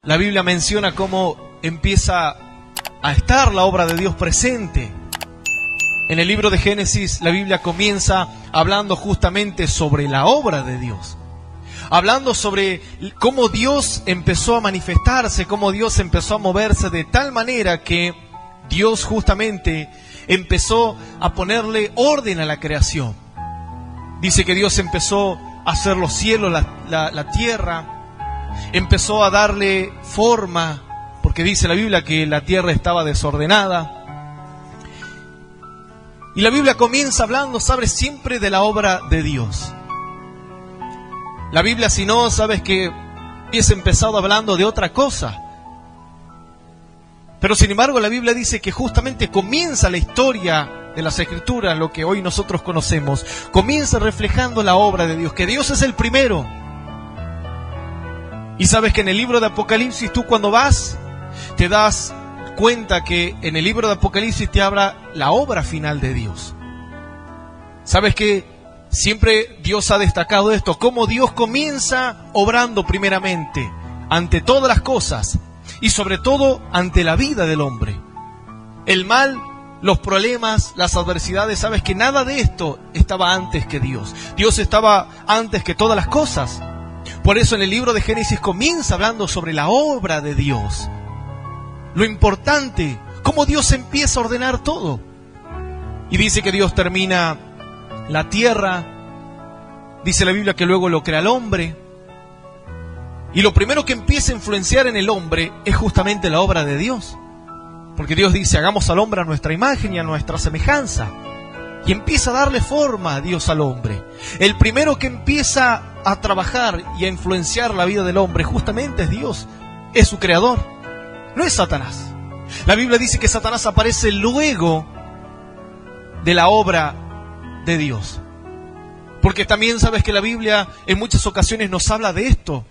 la Biblia menciona cómo empieza a estar la obra de Dios presente. En el libro de Génesis, la Biblia comienza hablando justamente sobre la obra de Dios. Hablando sobre cómo Dios empezó a manifestarse, cómo Dios empezó a moverse de tal manera que Dios justamente empezó a ponerle orden a la creación. Dice que Dios empezó a hacer los cielos, la tierra, empezó a darle forma, porque dice la Biblia que la tierra estaba desordenada. Y la Biblia comienza hablando, ¿sabes?, siempre de la obra de Dios. La Biblia, si no, sabes que hubiese empezado hablando de otra cosa. Pero sin embargo, la Biblia dice que justamente comienza la historia de las Escrituras, lo que hoy nosotros conocemos, comienza reflejando la obra de Dios, que Dios es el primero. Y sabes que en el libro de Apocalipsis, tú cuando vas, te das cuenta que en el libro de Apocalipsis te habla la obra final de Dios. Sabes que siempre Dios ha destacado esto, cómo Dios comienza obrando primeramente ante todas las cosas y sobre todo ante la vida del hombre. El mal, los problemas, las adversidades, sabes que nada de esto estaba antes que Dios. Dios estaba antes que todas las cosas. Por eso en el libro de Génesis comienza hablando sobre la obra de Dios. Lo importante, cómo Dios empieza a ordenar todo. Y dice que Dios termina la tierra. Dice la Biblia que luego lo crea el hombre. Y lo primero que empieza a influenciar en el hombre es justamente la obra de Dios. Porque Dios dice, hagamos al hombre a nuestra imagen y a nuestra semejanza. Y empieza a darle forma a Dios al hombre. El primero que empieza a trabajar y a influenciar la vida del hombre justamente es Dios. Es su creador. No es Satanás. La Biblia dice que Satanás aparece luego de la obra de Dios. Porque también sabes que la Biblia en muchas ocasiones nos habla de esto.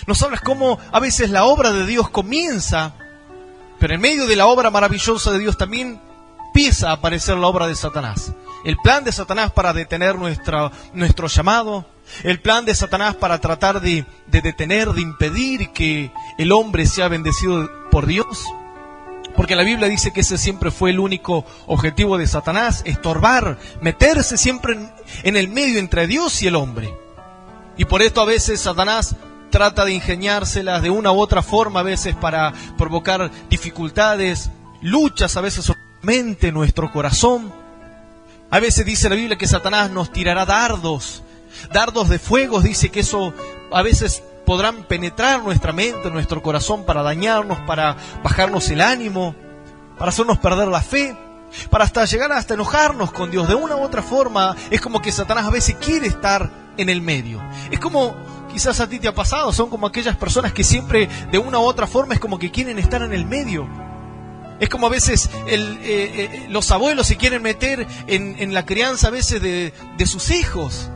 Nos habla cómo a veces la obra de Dios comienza, pero en medio de la obra maravillosa de Dios también empieza a aparecer la obra de Satanás. El plan de Satanás para detener nuestro llamado. El plan de Satanás para tratar de detener, de impedir que el hombre sea bendecido por Dios. Porque la Biblia dice que ese siempre fue el único objetivo de Satanás, estorbar, meterse siempre en el medio entre Dios y el hombre. Y por esto a veces Satanás trata de ingeniárselas de una u otra forma, a veces para provocar dificultades, luchas, a veces mente, nuestro corazón. A veces dice la Biblia que Satanás nos tirará dardos de fuego. Dice que eso a veces podrán penetrar nuestra mente, nuestro corazón para dañarnos, para bajarnos el ánimo, para hacernos perder la fe, para hasta llegar hasta enojarnos con Dios. De una u otra forma es como que Satanás a veces quiere estar en el medio. Es como, quizás a ti te ha pasado, son como aquellas personas que siempre de una u otra forma es como que quieren estar en el medio. Es como a veces los abuelos se quieren meter en la crianza a veces de sus hijos.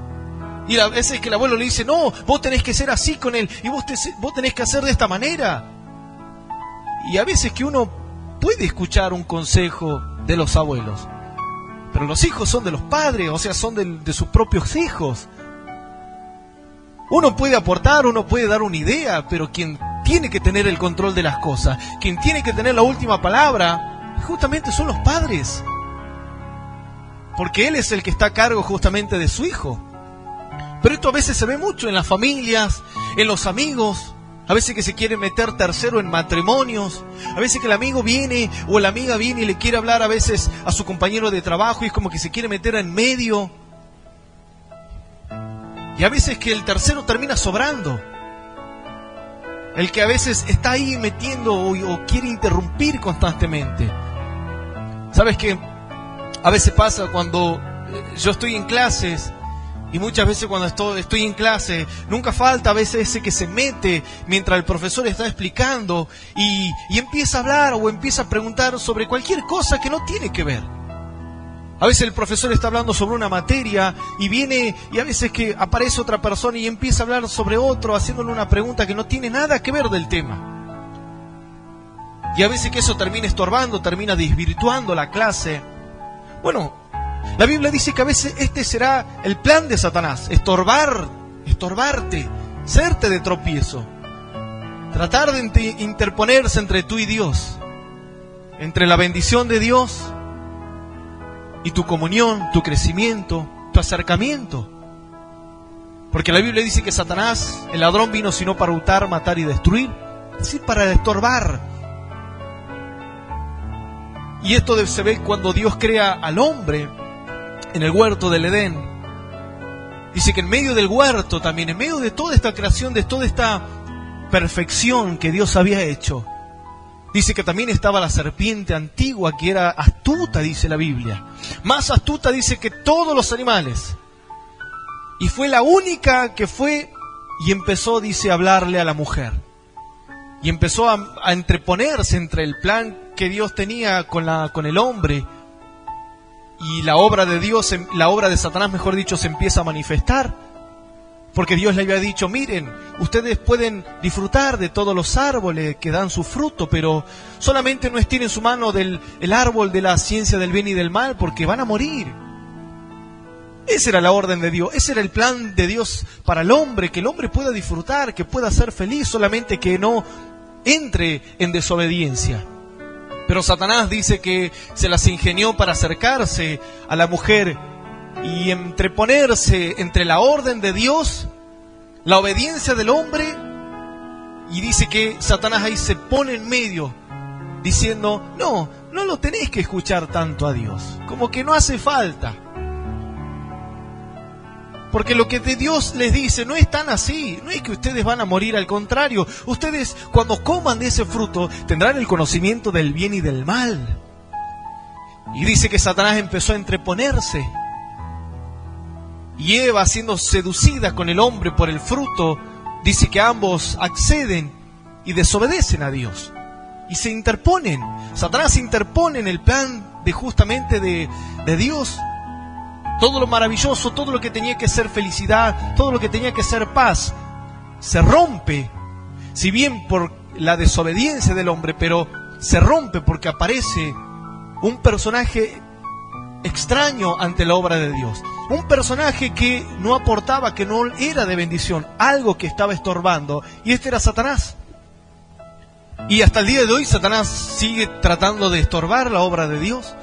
Y a veces que el abuelo le dice, no, vos tenés que ser así con él, y vos tenés que hacer de esta manera. Y a veces que uno puede escuchar un consejo de los abuelos, pero los hijos son de los padres, o sea, son de sus propios hijos. Uno puede aportar, uno puede dar una idea, pero quien tiene que tener el control de las cosas, quien tiene que tener la última palabra, justamente son los padres. Porque él es el que está a cargo justamente de su hijo. Pero esto a veces se ve mucho en las familias, en los amigos, a veces que se quiere meter tercero en matrimonios, a veces que el amigo viene o la amiga viene y le quiere hablar a veces a su compañero de trabajo y es como que se quiere meter en medio. Y a veces que el tercero termina sobrando. El que a veces está ahí metiendo o quiere interrumpir constantemente. ¿Sabes qué? A veces pasa cuando yo estoy en clases, y muchas veces cuando estoy en clase, nunca falta a veces ese que se mete mientras el profesor está explicando y empieza a hablar o empieza a preguntar sobre cualquier cosa que no tiene que ver. A veces el profesor está hablando sobre una materia y viene, y a veces que aparece otra persona y empieza a hablar sobre otro, haciéndole una pregunta que no tiene nada que ver del tema. Y a veces que eso termina estorbando, termina desvirtuando la clase. Bueno, la Biblia dice que a veces este será el plan de Satanás, estorbarte, serte de tropiezo. tratar de interponerse entre tú y Dios, entre la bendición de Dios y tu comunión, tu crecimiento, tu acercamiento. Porque la Biblia dice que Satanás, el ladrón, vino sino para hurtar, matar y destruir, es decir, para estorbar. Y esto se ve cuando Dios crea al hombre en el huerto del Edén. Dice que en medio del huerto también, en medio de toda esta creación, de toda esta perfección que Dios había hecho, dice que también estaba la serpiente antigua, que era astuta, dice la Biblia. Más astuta, dice, que todos los animales. Y fue la única que fue y empezó, dice, a hablarle a la mujer. Y empezó a entreponerse entre el plan que Dios tenía con el hombre y la obra de Dios, la obra de Satanás, mejor dicho, se empieza a manifestar. Porque Dios le había dicho, miren, ustedes pueden disfrutar de todos los árboles que dan su fruto, pero solamente no estén en su mano el árbol de la ciencia del bien y del mal, porque van a morir. Esa era la orden de Dios, ese era el plan de Dios para el hombre, que el hombre pueda disfrutar, que pueda ser feliz, solamente que no entre en desobediencia. Pero Satanás dice que se las ingenió para acercarse a la mujer y entreponerse entre la orden de Dios, la obediencia del hombre, y dice que Satanás ahí se pone en medio, diciendo, no lo tenés que escuchar tanto a Dios, como que no hace falta. Porque lo que de Dios les dice no es tan así, no es que ustedes van a morir, al contrario, ustedes cuando coman de ese fruto tendrán el conocimiento del bien y del mal. Y dice que Satanás empezó a entreponerse. Y Eva, siendo seducida con el hombre por el fruto, dice que ambos acceden y desobedecen a Dios. Y se interponen. Satanás se interpone en el plan de justamente de Dios. Todo lo maravilloso, todo lo que tenía que ser felicidad, todo lo que tenía que ser paz, se rompe. Si bien por la desobediencia del hombre, pero se rompe porque aparece un personaje extraño ante la obra de Dios. Un personaje que no aportaba, que no era de bendición, algo que estaba estorbando, y este era Satanás. Y hasta el día de hoy Satanás sigue tratando de estorbar la obra de Dios,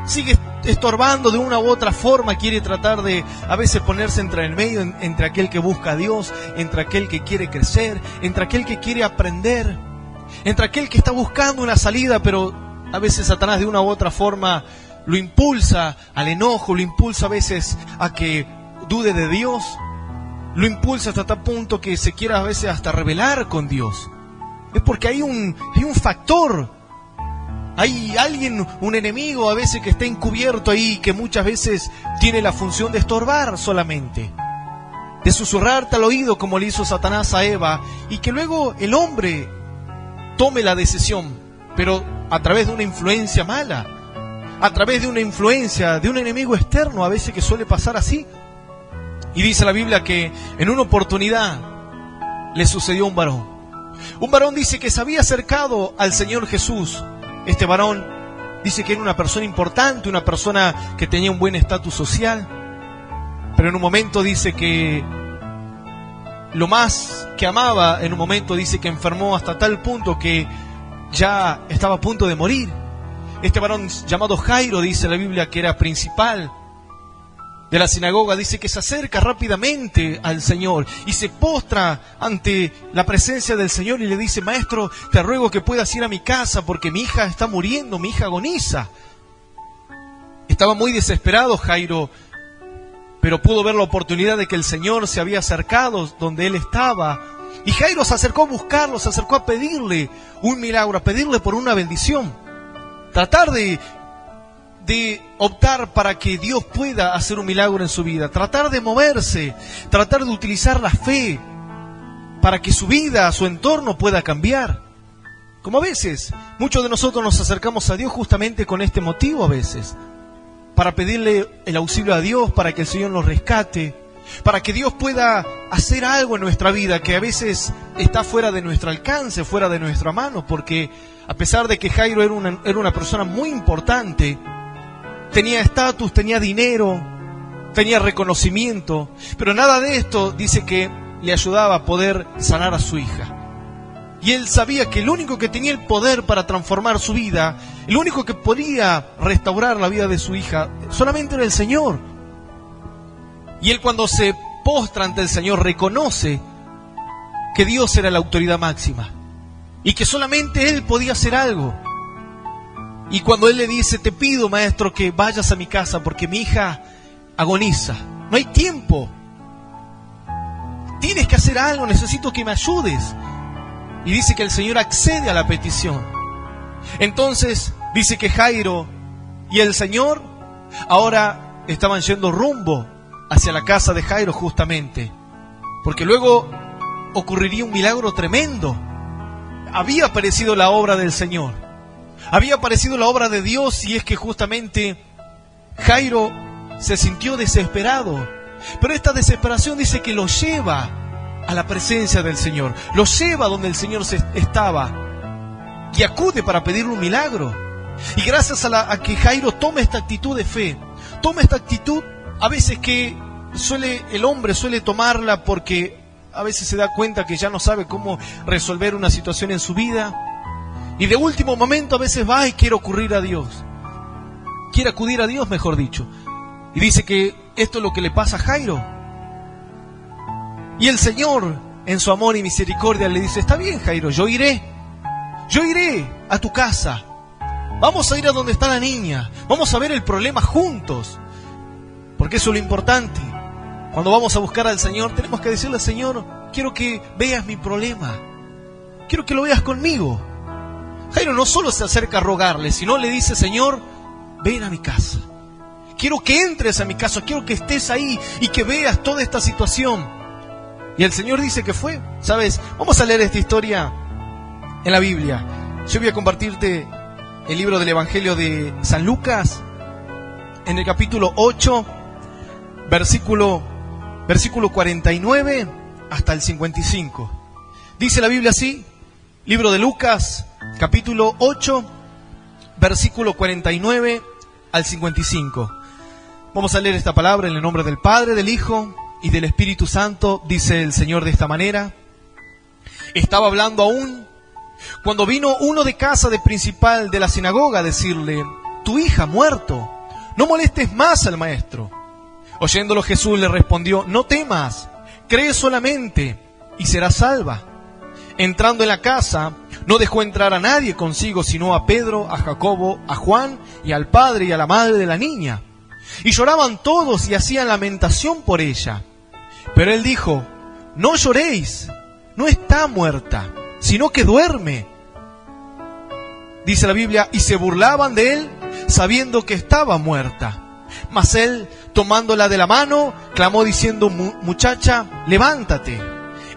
sigue estorbando de una u otra forma, quiere tratar de a veces ponerse entre el medio, entre aquel que busca a Dios, entre aquel que quiere crecer, entre aquel que quiere aprender, entre aquel que está buscando una salida, pero a veces Satanás de una u otra forma lo impulsa al enojo, lo impulsa a veces a que dude de Dios, lo impulsa hasta tal punto que se quiera a veces hasta rebelar con Dios. Es porque hay un factor, hay alguien, un enemigo a veces que está encubierto ahí, que muchas veces tiene la función de estorbar solamente, de susurrarte al oído como le hizo Satanás a Eva, y que luego el hombre tome la decisión, pero a través de una influencia mala, a través de una influencia de un enemigo externo, a veces que suele pasar así. Y dice la Biblia que en una oportunidad le sucedió a un varón. Un varón dice que se había acercado al Señor Jesús. Este varón dice que era una persona importante, una persona que tenía un buen estatus social, pero en un momento dice que lo más que amaba, en un momento dice que enfermó hasta tal punto que ya estaba a punto de morir. Este varón llamado Jairo, dice la Biblia, que era principal de la sinagoga, dice que se acerca rápidamente al Señor y se postra ante la presencia del Señor y le dice: Maestro, te ruego que puedas ir a mi casa porque mi hija está muriendo, mi hija agoniza. Estaba muy desesperado Jairo, pero pudo ver la oportunidad de que el Señor se había acercado donde él estaba. Y Jairo se acercó a buscarlo, se acercó a pedirle un milagro, a pedirle por una bendición. Tratar de optar para que Dios pueda hacer un milagro en su vida. Tratar de moverse, tratar de utilizar la fe para que su vida, su entorno pueda cambiar. Como a veces, muchos de nosotros nos acercamos a Dios justamente con este motivo a veces. Para pedirle el auxilio a Dios, para que el Señor nos rescate, para que Dios pueda hacer algo en nuestra vida que a veces está fuera de nuestro alcance, fuera de nuestra mano, porque a pesar de que Jairo era una persona muy importante, tenía estatus, tenía dinero, tenía reconocimiento, pero nada de esto dice que le ayudaba a poder sanar a su hija. Y él sabía que el único que tenía el poder para transformar su vida, el único que podía restaurar la vida de su hija, solamente era el Señor. Y él, cuando se postra ante el Señor, reconoce que Dios era la autoridad máxima y que solamente Él podía hacer algo. Y cuando Él le dice: te pido, maestro, que vayas a mi casa porque mi hija agoniza, no hay tiempo, tienes que hacer algo, necesito que me ayudes. Y dice que el Señor accede a la petición. Entonces dice que Jairo y el Señor ahora estaban yendo rumbo hacia la casa de Jairo, justamente porque luego ocurriría un milagro tremendo. Había aparecido la obra del Señor, había aparecido la obra de Dios, y es que justamente Jairo se sintió desesperado, pero esta desesperación dice que lo lleva a la presencia del Señor, lo lleva donde el Señor estaba y acude para pedirle un milagro. Y gracias a que Jairo toma esta actitud de fe, toma esta actitud a veces que el hombre suele tomarla porque a veces se da cuenta que ya no sabe cómo resolver una situación en su vida, y de último momento a veces va y quiere acudir a Dios, mejor dicho. Y dice que esto es lo que le pasa a Jairo. Y el Señor, en su amor y misericordia, le dice: está bien, Jairo, yo iré a tu casa, vamos a ir a donde está la niña, vamos a ver el problema juntos, porque eso es lo importante. Cuando vamos a buscar al Señor, tenemos que decirle: Señor, quiero que veas mi problema, quiero que lo veas conmigo. Jairo no solo se acerca a rogarle, sino le dice: Señor, ven a mi casa, quiero que entres a mi casa, quiero que estés ahí y que veas toda esta situación. Y el Señor dice que fue. ¿Sabes? Vamos a leer esta historia en la Biblia. Yo voy a compartirte el libro del Evangelio de San Lucas, en el capítulo 8, versículo 49 hasta el 55. Dice la Biblia así, libro de Lucas, capítulo 8, versículo 49 al 55. Vamos a leer esta palabra en el nombre del Padre, del Hijo y del Espíritu Santo. Dice el Señor de esta manera: estaba hablando aún cuando vino uno de casa de principal de la sinagoga a decirle: tu hija ha muerto, no molestes más al maestro. Oyéndolo, Jesús le respondió: no temas, cree solamente y serás salva. Entrando en la casa, no dejó entrar a nadie consigo, sino a Pedro, a Jacobo, a Juan y al padre y a la madre de la niña. Y lloraban todos y hacían lamentación por ella. Pero él dijo: no lloréis, no está muerta, sino que duerme. Dice la Biblia: y se burlaban de él, sabiendo que estaba muerta. Mas él, tomándola de la mano, clamó diciendo: muchacha, levántate.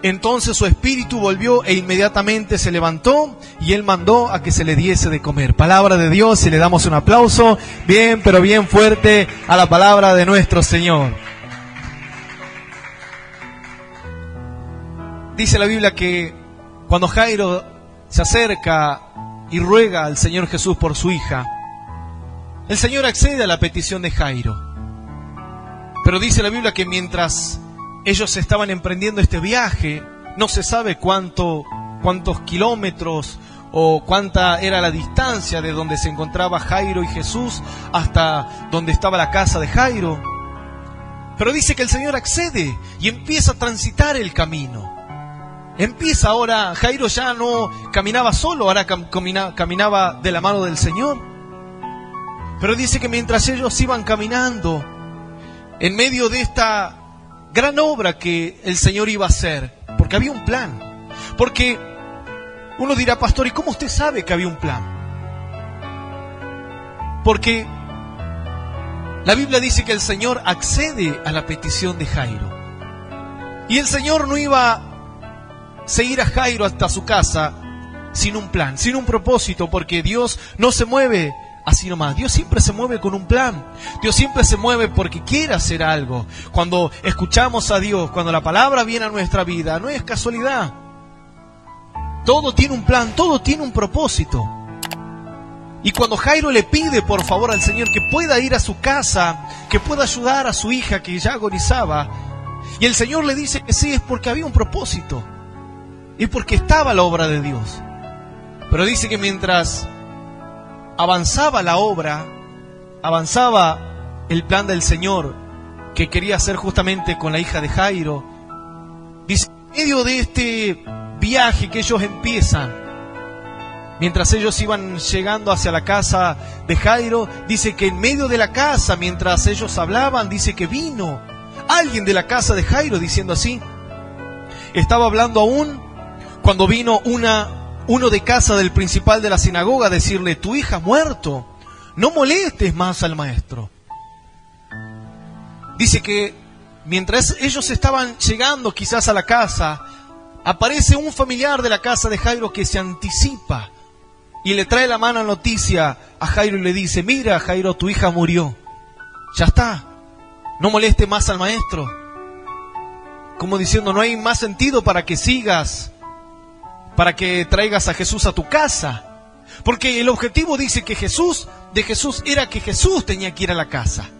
Entonces su espíritu volvió e inmediatamente se levantó, y él mandó a que se le diese de comer. Palabra de Dios, y le damos un aplauso bien, pero bien fuerte a la palabra de nuestro Señor. Dice la Biblia que cuando Jairo se acerca y ruega al Señor Jesús por su hija, el Señor accede a la petición de Jairo. Pero dice la Biblia que mientras ellos estaban emprendiendo este viaje, no se sabe cuántos kilómetros o cuánta era la distancia de donde se encontraba Jairo y Jesús hasta donde estaba la casa de Jairo. Pero dice que el Señor accede y empieza a transitar el camino. Empieza ahora, Jairo ya no caminaba solo, ahora caminaba de la mano del Señor. Pero dice que mientras ellos iban caminando, en medio de esta gran obra que el Señor iba a hacer, porque había un plan. Porque uno dirá: pastor, ¿y cómo usted sabe que había un plan? Porque la Biblia dice que el Señor accede a la petición de Jairo. Y el Señor no iba a seguir a Jairo hasta su casa sin un plan, sin un propósito, porque Dios no se mueve así nomás. Dios siempre se mueve con un plan. Dios siempre se mueve porque quiere hacer algo. Cuando escuchamos a Dios, cuando la palabra viene a nuestra vida, no es casualidad. Todo tiene un plan, todo tiene un propósito. Y cuando Jairo le pide por favor al Señor que pueda ir a su casa, que pueda ayudar a su hija que ya agonizaba, y el Señor le dice que sí, es porque había un propósito. y porque estaba la obra de Dios. Pero dice que mientras avanzaba la obra, avanzaba el plan del Señor que quería hacer justamente con la hija de Jairo, dice, en medio de este viaje que ellos empiezan, mientras ellos iban llegando hacia la casa de Jairo, dice que en medio de la casa, mientras ellos hablaban, dice que vino alguien de la casa de Jairo, diciendo así, estaba hablando aún cuando vino uno de casa del principal de la sinagoga a decirle, tu hija ha muerto, no molestes más al maestro. Dice que mientras ellos estaban llegando quizás a la casa, aparece un familiar de la casa de Jairo que se anticipa y le trae la mala noticia a Jairo y le dice, mira Jairo, tu hija murió, ya está, no moleste más al maestro. Como diciendo, no hay más sentido para que sigas, para que traigas a Jesús a tu casa. Porque el objetivo dice que de Jesús era que Jesús tenía que ir a la casa.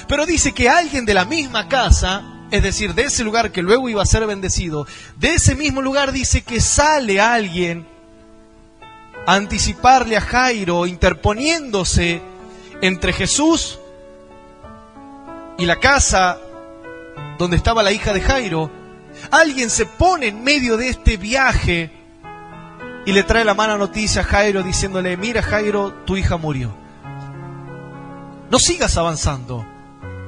Pero dice que alguien de la misma casa, es decir, de ese lugar que luego iba a ser bendecido, de ese mismo lugar dice que sale alguien a anticiparle a Jairo, interponiéndose entre Jesús y la casa donde estaba la hija de Jairo. Alguien se pone en medio de este viaje y le trae la mala noticia a Jairo diciéndole, mira Jairo, tu hija murió. No sigas avanzando.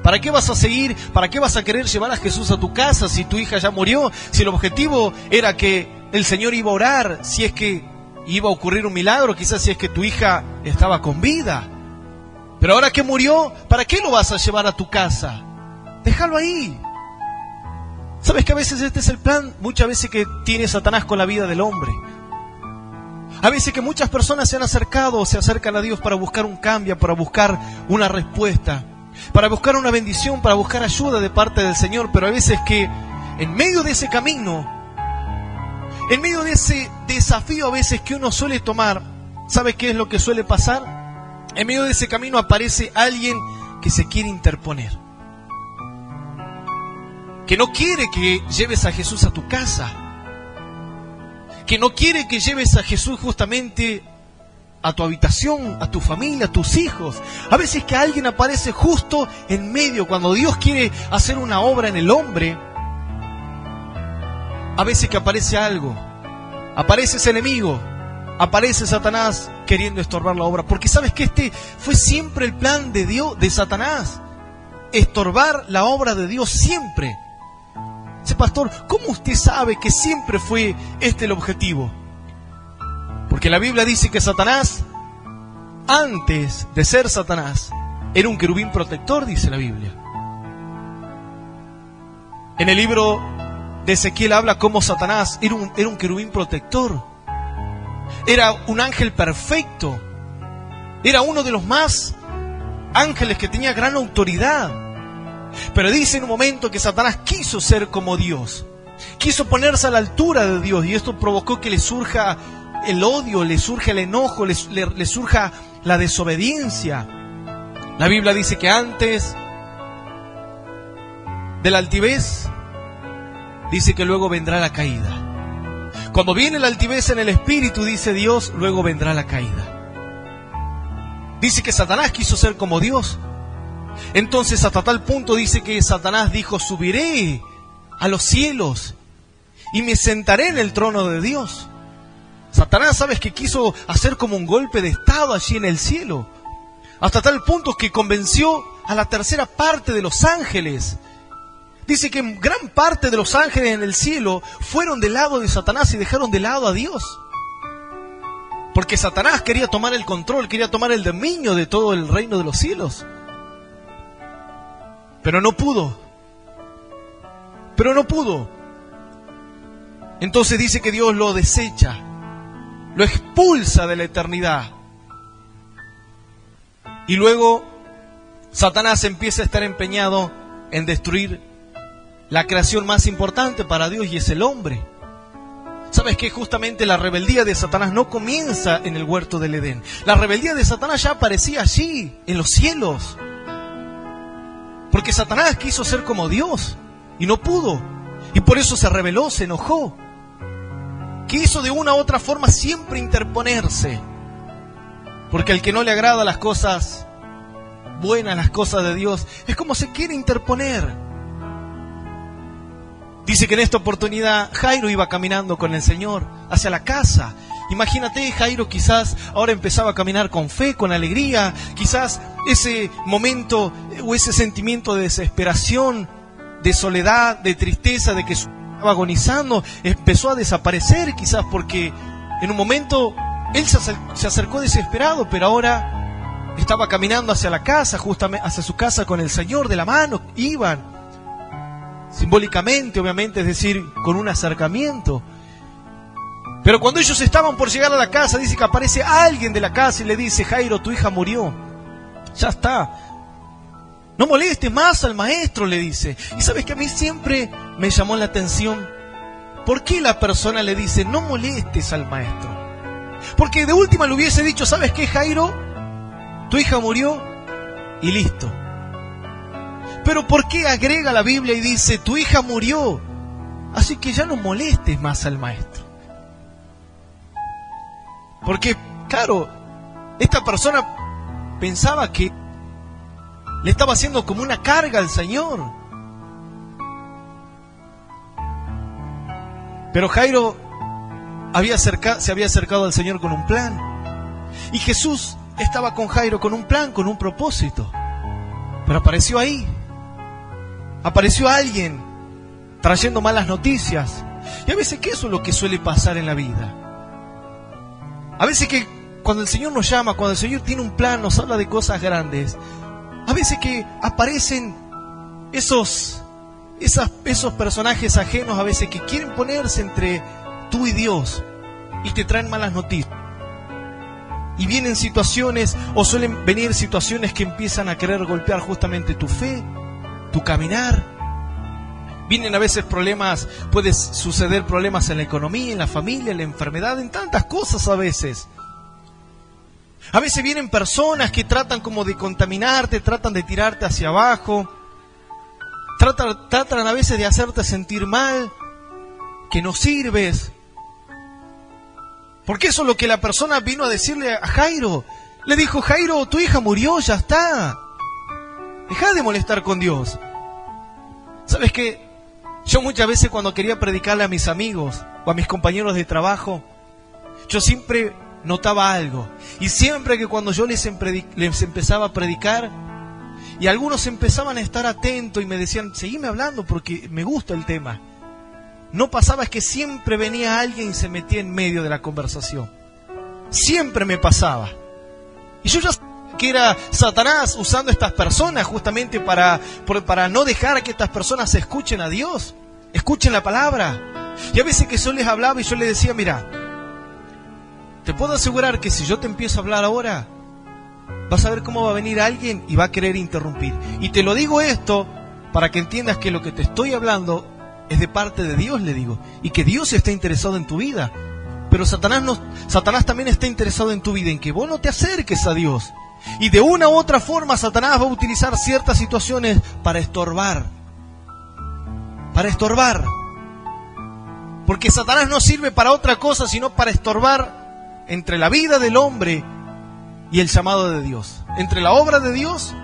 ¿Para qué vas a seguir? ¿Para qué vas a querer llevar a Jesús a tu casa si tu hija ya murió? Si el objetivo era que el Señor iba a orar, si es que iba a ocurrir un milagro, quizás si es que tu hija estaba con vida. Pero ahora que murió, ¿para qué lo vas a llevar a tu casa? Déjalo ahí. ¿Sabes que a veces este es el plan? Muchas veces que tiene Satanás con la vida del hombre. A veces que muchas personas se han acercado o se acercan a Dios para buscar un cambio, para buscar una respuesta, para buscar una bendición, para buscar ayuda de parte del Señor. Pero a veces que en medio de ese camino, en medio de ese desafío a veces que uno suele tomar, ¿sabes qué es lo que suele pasar? En medio de ese camino aparece alguien que se quiere interponer, que no quiere que lleves a Jesús a tu casa, que no quiere que lleves a Jesús justamente a tu habitación, a tu familia, a tus hijos. A veces que alguien aparece justo en medio, cuando Dios quiere hacer una obra en el hombre, a veces que aparece algo, aparece ese enemigo, aparece Satanás queriendo estorbar la obra. Porque sabes que este fue siempre el plan de Dios, de Satanás, estorbar la obra de Dios siempre. Dice, pastor, ¿cómo usted sabe que siempre fue este el objetivo? Porque la Biblia dice que Satanás, antes de ser Satanás, era un querubín protector, dice la Biblia. En el libro de Ezequiel habla cómo Satanás era un querubín protector. Era un ángel perfecto. Era uno de los más ángeles que tenía gran autoridad. Pero dice en un momento que Satanás quiso ser como Dios, quiso ponerse a la altura de Dios, y esto provocó que le surja el odio, le surja el enojo, le surja la desobediencia. La Biblia dice que antes de la altivez, dice que luego vendrá la caída. Cuando viene la altivez en el espíritu, dice Dios, luego vendrá la caída. Dice que Satanás quiso ser como Dios. Entonces hasta tal punto dice que Satanás dijo, subiré a los cielos y me sentaré en el trono de Dios. Satanás, ¿sabes que quiso hacer como un golpe de estado allí en el cielo? Hasta tal punto que convenció a la tercera parte de los ángeles. Dice que gran parte de los ángeles en el cielo fueron del lado de Satanás y dejaron de lado a Dios. Porque Satanás quería tomar el control, quería tomar el dominio de todo el reino de los cielos. Pero no pudo. Entonces dice que Dios lo desecha, lo expulsa de la eternidad. Y luego Satanás empieza a estar empeñado en destruir la creación más importante para Dios, y es el hombre. ¿Sabes que justamente la rebeldía de Satanás no comienza en el huerto del Edén? La rebeldía de Satanás ya aparecía allí, en los cielos. Porque Satanás quiso ser como Dios y no pudo. Y por eso se rebeló, se enojó. quiso de una u otra forma siempre interponerse. Porque al que no le agrada las cosas buenas, las cosas de Dios, es como se quiere interponer. Dice que en esta oportunidad Jairo iba caminando con el Señor hacia la casa. Imagínate, Jairo quizás ahora empezaba a caminar con fe, con alegría. Quizás ese momento o ese sentimiento de desesperación, de soledad, de tristeza, de que estaba agonizando, empezó a desaparecer, quizás porque en un momento él se acercó desesperado, pero ahora estaba caminando hacia la casa, justamente hacia su casa con el Señor de la mano. Iban simbólicamente, obviamente, es decir, con un acercamiento. Pero cuando ellos estaban por llegar a la casa, dice que aparece alguien de la casa y le dice: Jairo, tu hija murió. Ya está. No molestes más al maestro, le dice. Y sabes que a mí siempre me llamó la atención, ¿por qué la persona le dice no molestes al maestro? Porque de última le hubiese dicho: ¿sabes qué, Jairo? Tu hija murió y listo. Pero ¿por qué agrega la Biblia y dice tu hija murió? Así que ya no molestes más al maestro. Porque, claro, esta persona pensaba que le estaba haciendo como una carga al Señor. Pero Jairo se había acercado al Señor con un plan. Y Jesús estaba con Jairo con un plan, con un propósito. Pero apareció ahí. Apareció alguien trayendo malas noticias. Y a veces que eso es lo que suele pasar en la vida. A veces que cuando el Señor nos llama, cuando el Señor tiene un plan, nos habla de cosas grandes, a veces que aparecen esos personajes ajenos, a veces que quieren ponerse entre tú y Dios y te traen malas noticias. Y vienen situaciones, o suelen venir situaciones que empiezan a querer golpear justamente tu fe, tu caminar. Vienen a veces problemas, puede suceder problemas en la economía, en la familia, en la enfermedad, en tantas cosas a veces. A veces vienen personas que tratan como de contaminarte, tratan de tirarte hacia abajo, tratan a veces de hacerte sentir mal, que no sirves. Porque eso es lo que la persona vino a decirle a Jairo. Le dijo: Jairo, tu hija murió, ya está. Deja de molestar con Dios. ¿Sabes qué? Yo muchas veces cuando quería predicarle a mis amigos o a mis compañeros de trabajo, yo siempre notaba algo. Y siempre que cuando yo les empezaba a predicar, y algunos empezaban a estar atentos y me decían: seguime hablando porque me gusta el tema. No pasaba, es que siempre venía alguien y se metía en medio de la conversación. Siempre me pasaba. Y yo ya sabía que era Satanás usando a estas personas justamente para no dejar que estas personas escuchen a Dios, escuchen la palabra. Y a veces que yo les hablaba y yo les decía: mira, te puedo asegurar que si yo te empiezo a hablar ahora, vas a ver cómo va a venir alguien y va a querer interrumpir. Y te lo digo esto para que entiendas que lo que te estoy hablando es de parte de Dios, le digo, y que Dios está interesado en tu vida. Pero Satanás también está interesado en tu vida, en que vos no te acerques a Dios. Y de una u otra forma Satanás va a utilizar ciertas situaciones para estorbar. Para estorbar. Porque Satanás no sirve para otra cosa sino para estorbar entre la vida del hombre y el llamado de Dios. Entre la obra de Dios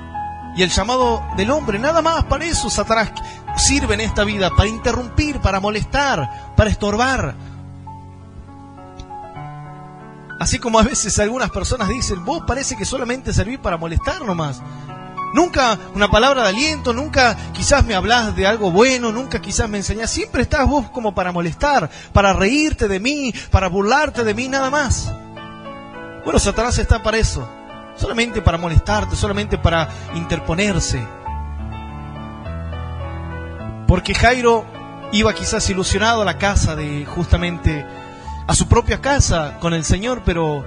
y el llamado del hombre. Nada más. Para eso Satanás sirve en esta vida. Para interrumpir, para molestar, para estorbar. Así como a veces algunas personas dicen: vos parece que solamente servís para molestar nomás. Nunca una palabra de aliento, nunca quizás me hablás de algo bueno, nunca quizás me enseñás. Siempre estás vos como para molestar, para reírte de mí, para burlarte de mí, nada más. Bueno, Satanás está para eso. Solamente para molestarte, solamente para interponerse. Porque Jairo iba quizás ilusionado a la casa justamente a su propia casa con el Señor, pero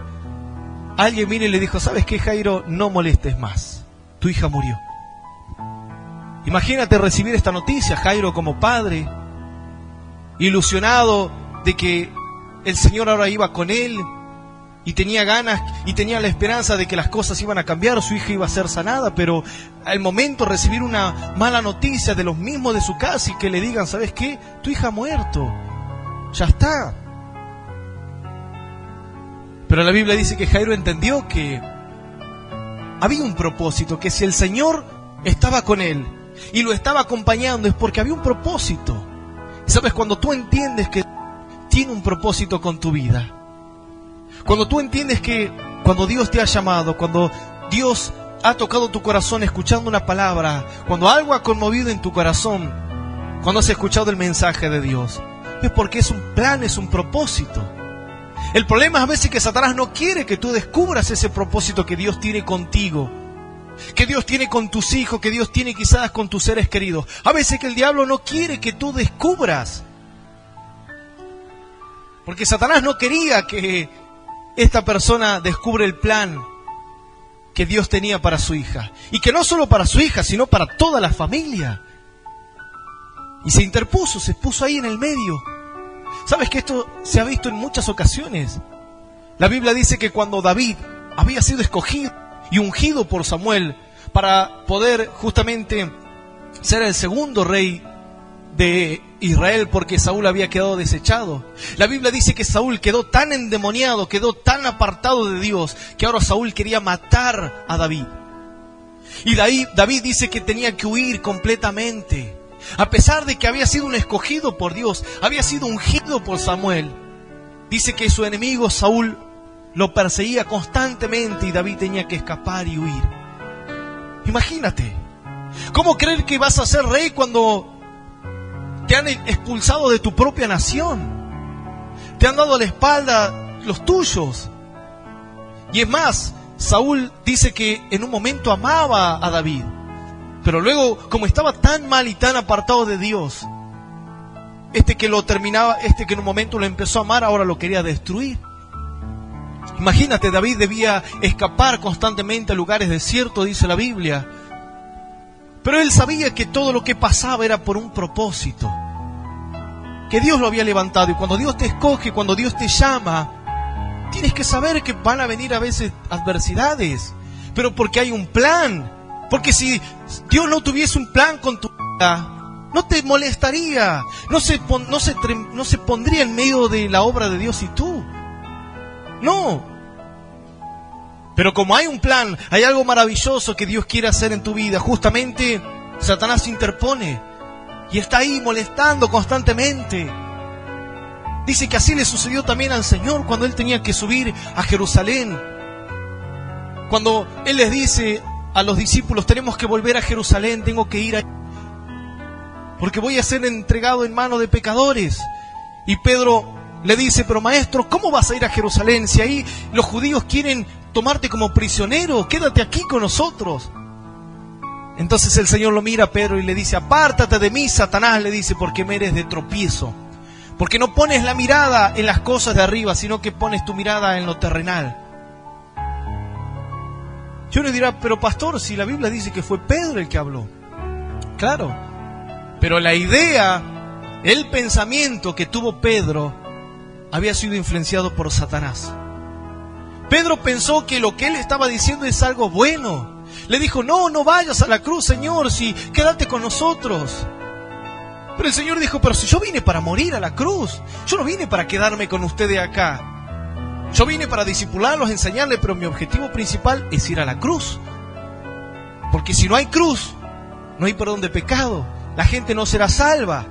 alguien vino y le dijo: ¿sabes qué, Jairo? No molestes más, tu hija murió. Imagínate recibir esta noticia, Jairo como padre, ilusionado de que el Señor ahora iba con él, y tenía ganas y tenía la esperanza de que las cosas iban a cambiar, su hija iba a ser sanada, pero al momento de recibir una mala noticia de los mismos de su casa y que le digan: ¿sabes qué? Tu hija ha muerto, ya está. Pero la Biblia dice que Jairo entendió que había un propósito, que si el Señor estaba con él y lo estaba acompañando es porque había un propósito. ¿Sabes? Cuando tú entiendes que tiene un propósito con tu vida, cuando tú entiendes que cuando Dios te ha llamado, cuando Dios ha tocado tu corazón escuchando una palabra, cuando algo ha conmovido en tu corazón, cuando has escuchado el mensaje de Dios, es porque es un plan, es un propósito. El problema es a veces que Satanás no quiere que tú descubras ese propósito que Dios tiene contigo, que Dios tiene con tus hijos, que Dios tiene quizás con tus seres queridos. A veces que el diablo no quiere que tú descubras, porque Satanás no quería que esta persona descubra el plan que Dios tenía para su hija. Y que no solo para su hija, sino para toda la familia. Y se interpuso, se puso ahí en el medio. ¿Sabes que esto se ha visto en muchas ocasiones? La Biblia dice que cuando David había sido escogido y ungido por Samuel para poder justamente ser el segundo rey de Israel, porque Saúl había quedado desechado, la Biblia dice que Saúl quedó tan endemoniado, quedó tan apartado de Dios, que ahora Saúl quería matar a David. Y David dice que tenía que huir completamente. A pesar de que había sido un escogido por Dios, había sido ungido por Samuel, dice que su enemigo Saúl lo perseguía constantemente y David tenía que escapar y huir. Imagínate, ¿cómo creer que vas a ser rey cuando te han expulsado de tu propia nación? Te han dado a la espalda los tuyos. Y es más, Saúl dice que en un momento amaba a David, pero luego, como estaba tan mal y tan apartado de Dios, que en un momento lo empezó a amar, ahora lo quería destruir. Imagínate, David debía escapar constantemente a lugares desiertos, dice la Biblia. Pero él sabía que todo lo que pasaba era por un propósito, que Dios lo había levantado. Y cuando Dios te escoge, cuando Dios te llama, tienes que saber que van a venir a veces adversidades, pero porque hay un plan. Porque si Dios no tuviese un plan con tu vida, no te molestaría, no se pondría en medio de la obra de Dios y tú. No. Pero como hay un plan, hay algo maravilloso que Dios quiere hacer en tu vida, justamente Satanás se interpone y está ahí molestando constantemente. Dice que así le sucedió también al Señor cuando Él tenía que subir a Jerusalén. Cuando Él les dice a los discípulos, tenemos que volver a Jerusalén, tengo que ir ahí, porque voy a ser entregado en manos de pecadores. Y Pedro le dice, pero maestro, ¿cómo vas a ir a Jerusalén si ahí los judíos quieren tomarte como prisionero? Quédate aquí con nosotros. Entonces el Señor lo mira a Pedro y le dice, apártate de mí, Satanás, le dice, porque me eres de tropiezo, porque no pones la mirada en las cosas de arriba, sino que pones tu mirada en lo terrenal. Yo le dirá, pero pastor, si la Biblia dice que fue Pedro el que habló. Claro, pero la idea, el pensamiento que tuvo Pedro había sido influenciado por Satanás. Pedro pensó que lo que él estaba diciendo es algo bueno. Le dijo, no vayas a la cruz, Señor, si quédate con nosotros. Pero el Señor dijo, pero si yo vine para morir a la cruz, yo no vine para quedarme con ustedes acá. Yo vine para discipularlos, enseñarles, pero mi objetivo principal es ir a la cruz. Porque si no hay cruz, no hay perdón de pecado. La gente no será salva.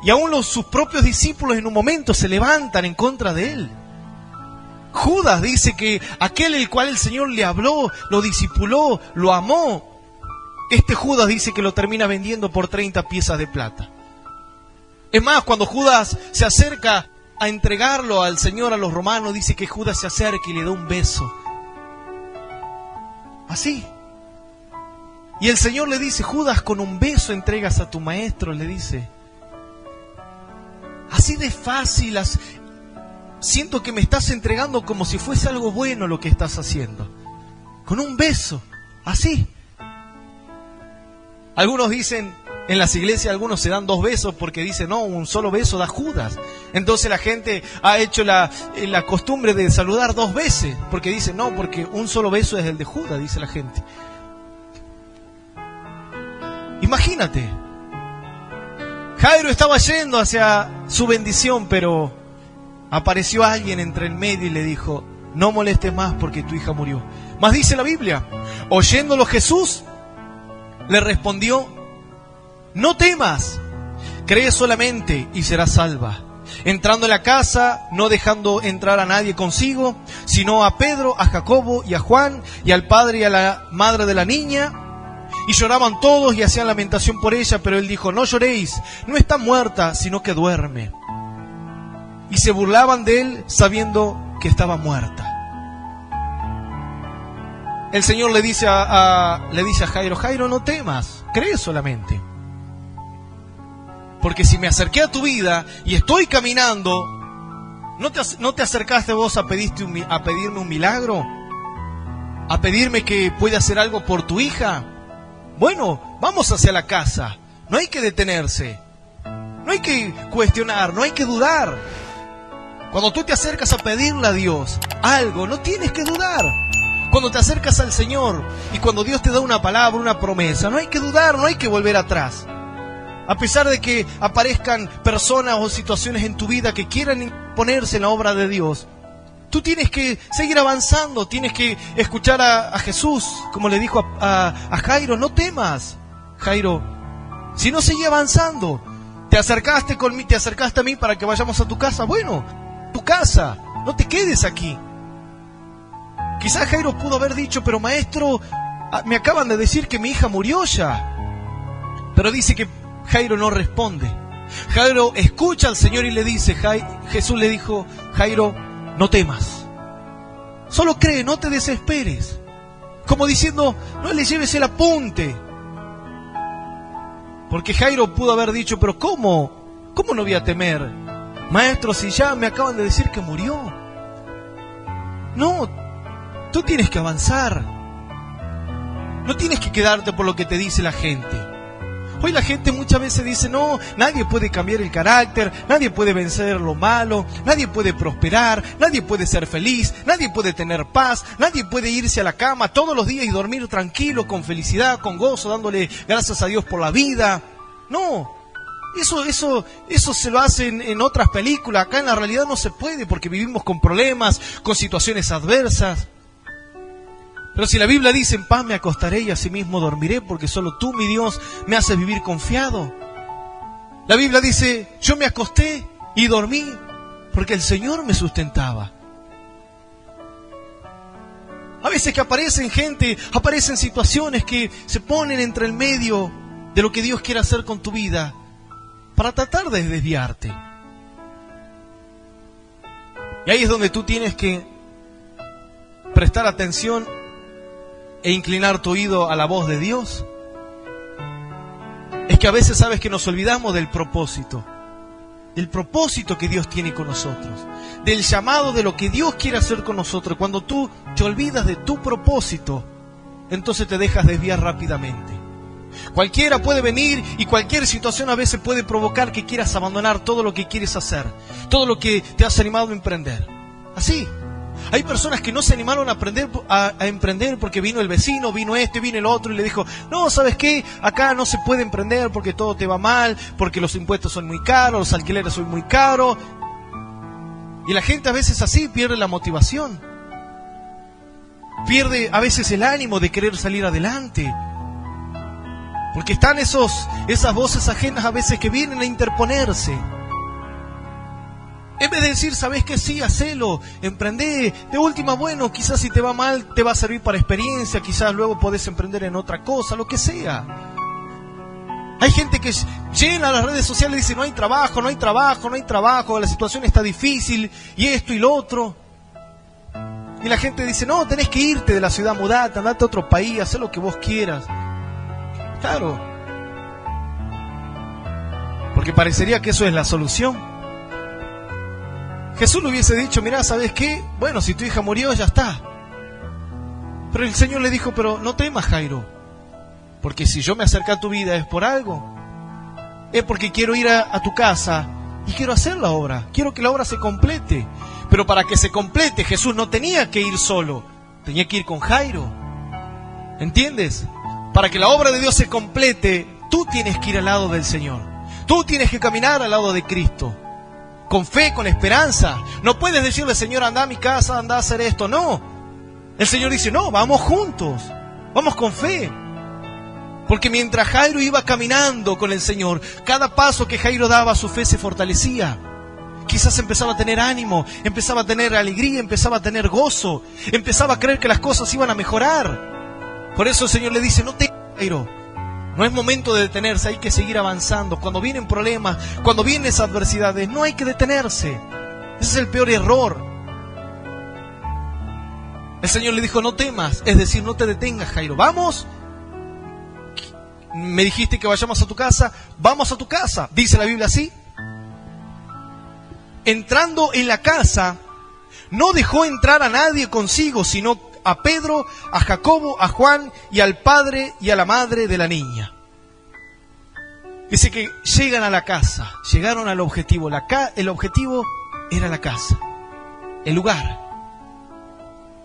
Y aún sus propios discípulos en un momento se levantan en contra de él. Judas dice que aquel el cual el Señor le habló, lo discipuló, lo amó. Judas dice que lo termina vendiendo por 30 piezas de plata. Es más, cuando Judas se acerca a entregarlo al Señor a los romanos, dice que Judas se acerca y le da un beso. Así. Y el Señor le dice, Judas, con un beso entregas a tu maestro, le dice. Así de fácil, siento que me estás entregando como si fuese algo bueno lo que estás haciendo. Con un beso, así. Algunos dicen, en las iglesias algunos se dan 2 besos porque dicen, no, un solo beso da Judas. Entonces la gente ha hecho la costumbre de saludar 2 veces, porque dicen, no, porque un solo beso es el de Judas, dice la gente. Imagínate, Jairo estaba yendo hacia su bendición, pero apareció alguien entre el medio y le dijo: no molestes más porque tu hija murió. Mas dice la Biblia, oyéndolo Jesús, le respondió: no temas, cree solamente y serás salva. Entrando en la casa, no dejando entrar a nadie consigo, sino a Pedro, a Jacobo y a Juan, y al padre y a la madre de la niña. Y lloraban todos y hacían lamentación por ella, pero él dijo: no lloréis, no está muerta, sino que duerme. Y se burlaban de él, sabiendo que estaba muerta. El Señor le dice a Jairo: Jairo, no temas, cree solamente. Porque si me acerqué a tu vida y estoy caminando, ¿no te acercaste vos a pedirme un milagro? ¿A pedirme que pueda hacer algo por tu hija? Bueno, vamos hacia la casa. No hay que detenerse. No hay que cuestionar, no hay que dudar. Cuando tú te acercas a pedirle a Dios algo, no tienes que dudar. Cuando te acercas al Señor y cuando Dios te da una palabra, una promesa, no hay que dudar, no hay que volver atrás. A pesar de que aparezcan personas o situaciones en tu vida que quieran imponerse en la obra de Dios, tú tienes que seguir avanzando, tienes que escuchar a Jesús, como le dijo a Jairo: no temas, Jairo, si no seguí avanzando. Te acercaste a mí para que vayamos a tu casa. Bueno, tu casa, no te quedes aquí. Quizás Jairo pudo haber dicho: pero maestro, me acaban de decir que mi hija murió ya. Pero dice que Jairo no responde. Jairo escucha al Señor y le dice, Jesús le dijo: Jairo, no temas, solo cree, no te desesperes. Como diciendo, no le lleves el apunte. Porque Jairo pudo haber dicho: pero ¿cómo no voy a temer, maestro, si ya me acaban de decir que murió? No, tú tienes que avanzar. No tienes que quedarte por lo que te dice la gente. Hoy la gente muchas veces dice: no, nadie puede cambiar el carácter, nadie puede vencer lo malo, nadie puede prosperar, nadie puede ser feliz, nadie puede tener paz, nadie puede irse a la cama todos los días y dormir tranquilo, con felicidad, con gozo, dándole gracias a Dios por la vida. No, eso se lo hacen en otras películas. Acá en la realidad no se puede, porque vivimos con problemas, con situaciones adversas. Pero si la Biblia dice: en paz me acostaré y asimismo dormiré, porque solo tú, mi Dios, me haces vivir confiado. La Biblia dice: yo me acosté y dormí, porque el Señor me sustentaba. A veces que aparecen situaciones que se ponen entre el medio de lo que Dios quiere hacer con tu vida, para tratar de desviarte. Y ahí es donde tú tienes que prestar atención e inclinar tu oído a la voz de Dios. Es que a veces sabes que nos olvidamos del propósito que Dios tiene con nosotros, del llamado de lo que Dios quiere hacer con nosotros. Cuando tú te olvidas de tu propósito, entonces te dejas desviar rápidamente. Cualquiera puede venir y cualquier situación a veces puede provocar que quieras abandonar todo lo que quieres hacer, todo lo que te has animado a emprender. Así. Hay personas que no se animaron a emprender porque vino el vecino, vino vino el otro y le dijo: no, ¿sabes qué? Acá no se puede emprender porque todo te va mal, porque los impuestos son muy caros, los alquileres son muy caros. Y la gente a veces así pierde la motivación. Pierde a veces el ánimo de querer salir adelante. Porque están esas voces ajenas a veces que vienen a interponerse. En vez de decir: ¿sabes qué? Sí, hacelo, emprendé. De última, bueno, quizás si te va mal, te va a servir para experiencia. Quizás luego podés emprender en otra cosa, lo que sea. Hay gente que llena las redes sociales y dice: no hay trabajo, la situación está difícil, y esto y lo otro. Y la gente dice: no, tenés que irte de la ciudad, mudate, andate a otro país, haz lo que vos quieras. Claro. Porque parecería que eso es la solución. Jesús le hubiese dicho: mirá, ¿sabes qué? Bueno, si tu hija murió, ya está. Pero el Señor le dijo: pero no temas, Jairo, porque si yo me acerqué a tu vida es por algo. Es porque quiero ir a tu casa y quiero hacer la obra. Quiero que la obra se complete. Pero para que se complete, Jesús no tenía que ir solo, tenía que ir con Jairo. ¿Entiendes? Para que la obra de Dios se complete, tú tienes que ir al lado del Señor. Tú tienes que caminar al lado de Cristo. con fe, con esperanza. No puedes decirle, Señor, anda a mi casa, anda a hacer esto. No. El Señor dice, no, vamos juntos, vamos con fe. Porque mientras Jairo iba caminando con el Señor, cada paso que Jairo daba, su fe se fortalecía. Quizás empezaba a tener ánimo, empezaba a tener alegría, empezaba a tener gozo, empezaba a creer que las cosas iban a mejorar. Por eso el Señor le dice, no temas, Jairo, no es momento de detenerse, hay que seguir avanzando. Cuando vienen problemas, cuando vienen esas adversidades, no hay que detenerse. Ese es el peor error. El Señor le dijo, no temas, es decir, no te detengas, Jairo, vamos. Me dijiste que vayamos a tu casa, vamos a tu casa. Dice la Biblia así. Entrando en la casa, no dejó entrar a nadie consigo, sino a Pedro, a Jacobo, a Juan y al padre y a la madre de la niña. Dice que llegan a la casa, llegaron al objetivo. El objetivo era la casa, el lugar.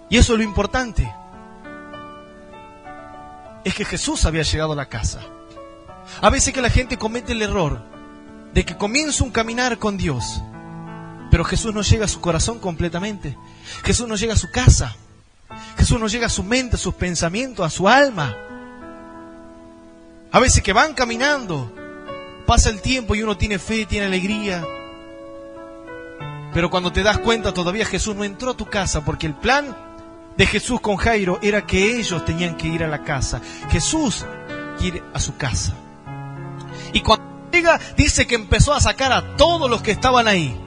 Y eso es lo importante. Es que Jesús había llegado a la casa. A veces que la gente comete el error de que comienza un caminar con Dios, pero Jesús no llega a su corazón completamente. Jesús no llega a su casa. Jesús no llega a su mente, a sus pensamientos, a su alma. A veces que van caminando, pasa el tiempo y uno tiene fe, tiene alegría. Pero cuando te das cuenta, todavía Jesús no entró a tu casa, porque el plan de Jesús con Jairo era que ellos tenían que ir a la casa. Jesús quiere a su casa. Y cuando llega, dice que empezó a sacar a todos los que estaban ahí.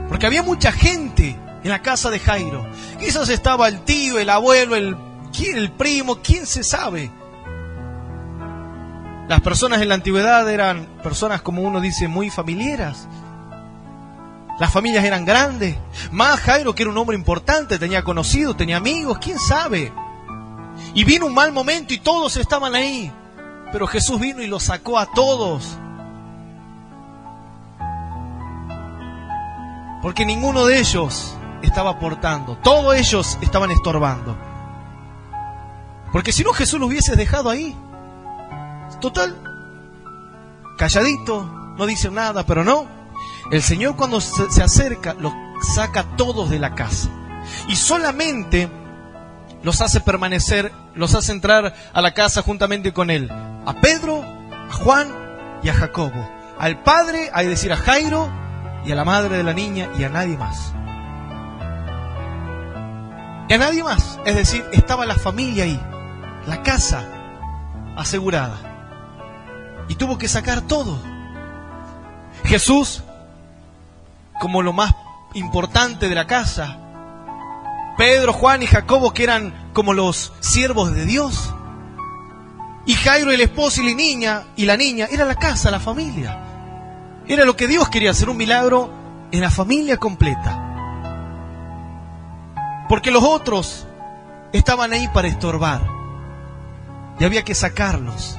Porque había mucha gente en la casa de Jairo. Quizás estaba el tío, el abuelo, el primo, quién se sabe. Las personas en la antigüedad eran personas, como uno dice, muy familiares. Las familias eran grandes. Más Jairo, que era un hombre importante, tenía conocidos, tenía amigos, quién sabe. Y vino un mal momento y todos estaban ahí. Pero Jesús vino y los sacó a todos. Porque ninguno de ellos estaba aportando. Todos ellos estaban estorbando. Porque si no, Jesús los hubiese dejado ahí. Total, calladito, no dice nada, pero no. El Señor, cuando se acerca, los saca a todos de la casa. Y solamente los hace permanecer, los hace entrar a la casa juntamente con Él. A Pedro, a Juan y a Jacobo. Al padre, es decir, a Jairo, y a la madre de la niña, y a nadie más. Y a nadie más. Es decir, estaba la familia ahí, la casa asegurada. Y tuvo que sacar todo. Jesús, como lo más importante de la casa, Pedro, Juan y Jacobo, que eran como los siervos de Dios, y Jairo, el esposo y la niña, era la casa, la familia. Era lo que Dios quería hacer, un milagro en la familia completa. Porque los otros estaban ahí para estorbar. Y había que sacarlos.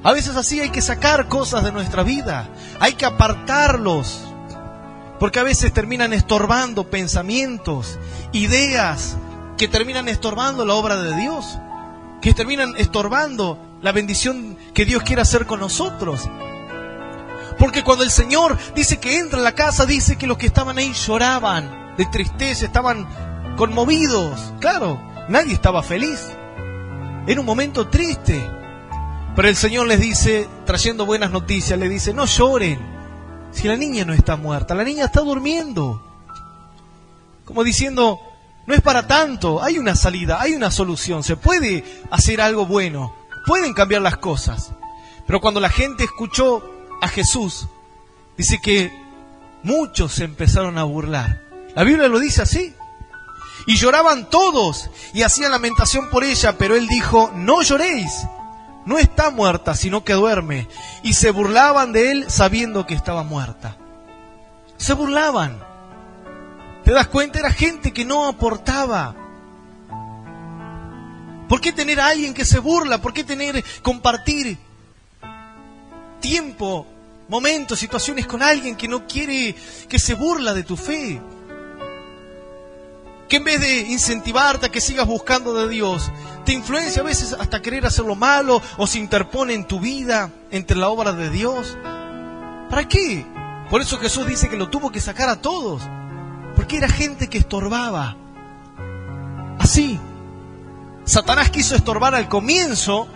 A veces así hay que sacar cosas de nuestra vida. Hay que apartarlos. Porque a veces terminan estorbando pensamientos, ideas, que terminan estorbando la obra de Dios. Que terminan estorbando la bendición que Dios quiere hacer con nosotros. Porque cuando el Señor dice que entra en la casa, dice que los que estaban ahí lloraban de tristeza, estaban conmovidos. Claro, nadie estaba feliz. Era un momento triste. Pero el Señor les dice, trayendo buenas noticias, les dice, no lloren. Si la niña no está muerta, la niña está durmiendo. Como diciendo, no es para tanto, hay una salida, hay una solución, se puede hacer algo bueno, pueden cambiar las cosas. Pero cuando la gente escuchó a Jesús, dice que muchos se empezaron a burlar. La Biblia lo dice así. Y lloraban todos y hacían lamentación por ella, pero Él dijo, no lloréis, no está muerta, sino que duerme. Y se burlaban de Él sabiendo que estaba muerta. Se burlaban. ¿Te das cuenta? Era gente que no aportaba. ¿Por qué tener a alguien que se burla? ¿Por qué compartir tiempo, momentos, situaciones con alguien que no quiere, que se burla de tu fe? Que en vez de incentivarte a que sigas buscando de Dios, te influencia a veces hasta querer hacer lo malo o se interpone en tu vida, entre la obra de Dios. ¿Para qué? Por eso Jesús dice que lo tuvo que sacar a todos, porque era gente que estorbaba. Así, Satanás quiso estorbar al comienzo,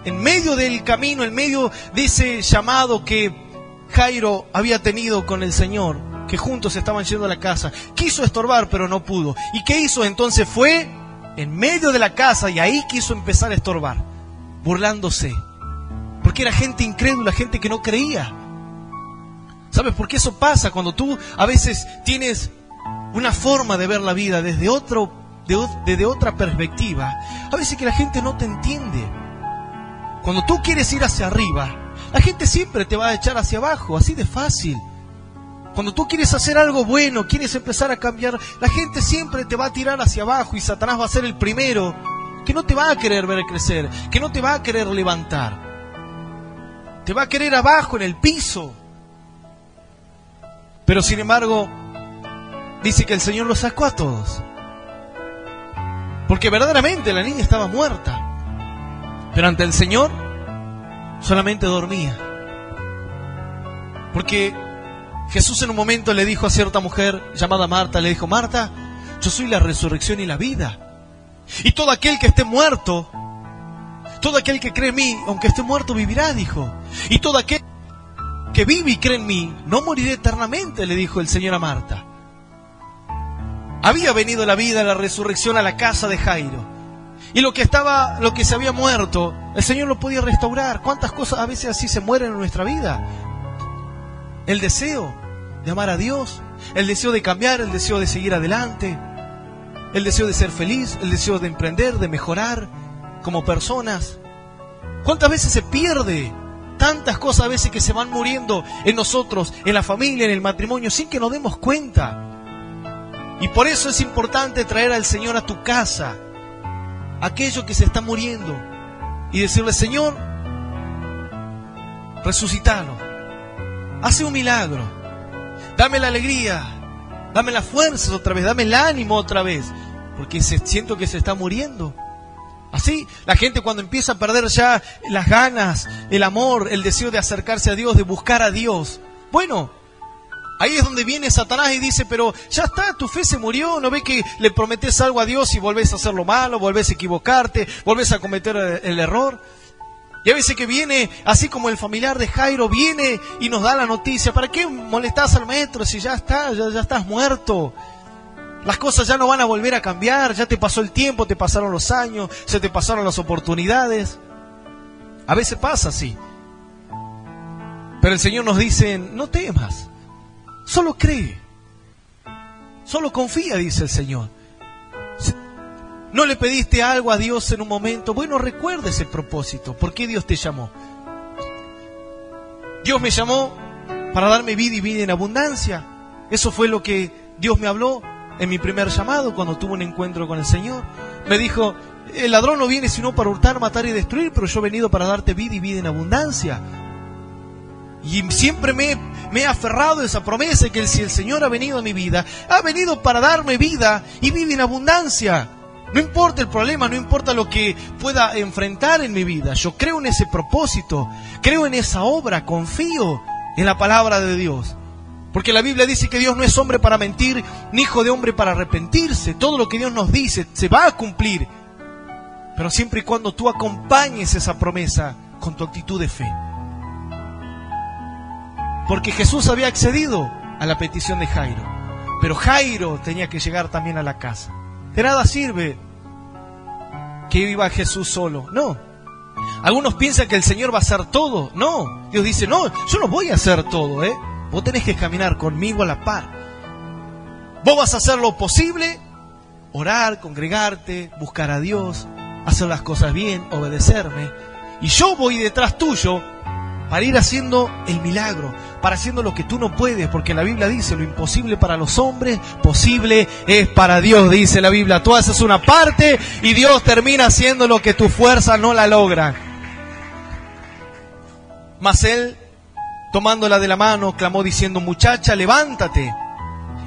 en medio del camino, en medio de ese llamado que Jairo había tenido con el Señor, que juntos estaban yendo a la casa. Quiso estorbar, pero no pudo. ¿Y qué hizo? Entonces fue en medio de la casa y ahí quiso empezar a estorbar, burlándose. Porque era gente incrédula, gente que no creía. ¿Sabes por qué eso pasa? Cuando tú a veces tienes una forma de ver la vida desde otra perspectiva, a veces que la gente no te entiende. Cuando tú quieres ir hacia arriba, la gente siempre te va a echar hacia abajo, así de fácil. Cuando tú quieres hacer algo bueno, quieres empezar a cambiar, la gente siempre te va a tirar hacia abajo y Satanás va a ser el primero que no te va a querer ver crecer, que no te va a querer levantar. Te va a querer abajo, en el piso. Pero sin embargo, dice que el Señor los sacó a todos. Porque verdaderamente la niña estaba muerta. Pero ante el Señor solamente dormía. Porque Jesús en un momento le dijo a cierta mujer llamada Marta, le dijo: Marta, yo soy la resurrección y la vida. Y todo aquel que esté muerto, todo aquel que cree en mí, aunque esté muerto, vivirá, dijo. Y todo aquel que vive y cree en mí, no morirá eternamente, le dijo el Señor a Marta. Había venido la vida, la resurrección a la casa de Jairo. Y lo que se había muerto, el Señor lo podía restaurar. ¿Cuántas cosas a veces así se mueren en nuestra vida? El deseo de amar a Dios, el deseo de cambiar, el deseo de seguir adelante, el deseo de ser feliz, el deseo de emprender, de mejorar como personas. ¿Cuántas veces se pierde? Tantas cosas a veces que se van muriendo en nosotros, en la familia, en el matrimonio, sin que nos demos cuenta. Y por eso es importante traer al Señor a tu casa aquello que se está muriendo y decirle: Señor, resucitalo, hace un milagro, dame la alegría, dame las fuerzas otra vez, dame el ánimo otra vez, porque siento que se está muriendo. Así, la gente cuando empieza a perder ya las ganas, el amor, el deseo de acercarse a Dios, de buscar a Dios, bueno, ahí es donde viene Satanás y dice: pero ya está, tu fe se murió, ¿no ves que le prometés algo a Dios y volvés a hacer lo malo, volvés a equivocarte, volvés a cometer el error? Y a veces que viene, así como el familiar de Jairo, viene y nos da la noticia: ¿para qué molestás al maestro si ya está, ya estás muerto? Las cosas ya no van a volver a cambiar, ya te pasó el tiempo, te pasaron los años, se te pasaron las oportunidades. A veces pasa así. Pero el Señor nos dice: no temas, solo cree, solo confía, dice el Señor. ¿No le pediste algo a Dios en un momento? Bueno, recuerda ese propósito. ¿Por qué Dios te llamó? Dios me llamó para darme vida y vida en abundancia. Eso fue lo que Dios me habló en mi primer llamado, cuando tuve un encuentro con el Señor. Me dijo: el ladrón no viene sino para hurtar, matar y destruir, pero yo he venido para darte vida y vida en abundancia. Y siempre me he aferrado a esa promesa, que si el Señor ha venido a mi vida, ha venido para darme vida y vida en abundancia. No importa el problema, no importa lo que pueda enfrentar en mi vida, yo creo en ese propósito, creo en esa obra, confío en la palabra de Dios. Porque la Biblia dice que Dios no es hombre para mentir, ni hijo de hombre para arrepentirse. Todo lo que Dios nos dice se va a cumplir, pero siempre y cuando tú acompañes esa promesa con tu actitud de fe. Porque Jesús había accedido a la petición de Jairo, pero Jairo tenía que llegar también a la casa. De nada sirve que iba Jesús solo, no. Algunos piensan que el Señor va a hacer todo, no. Dios dice: no, yo no voy a hacer todo, Vos tenés que caminar conmigo a la par. Vos vas a hacer lo posible, orar, congregarte, buscar a Dios, hacer las cosas bien, obedecerme. Y yo voy detrás tuyo para ir haciendo el milagro, para haciendo lo que tú no puedes, porque la Biblia dice: lo imposible para los hombres, posible es para Dios, dice la Biblia. Tú haces una parte y Dios termina haciendo lo que tu fuerza no la logra. Mas él, tomándola de la mano, clamó diciendo: muchacha, levántate.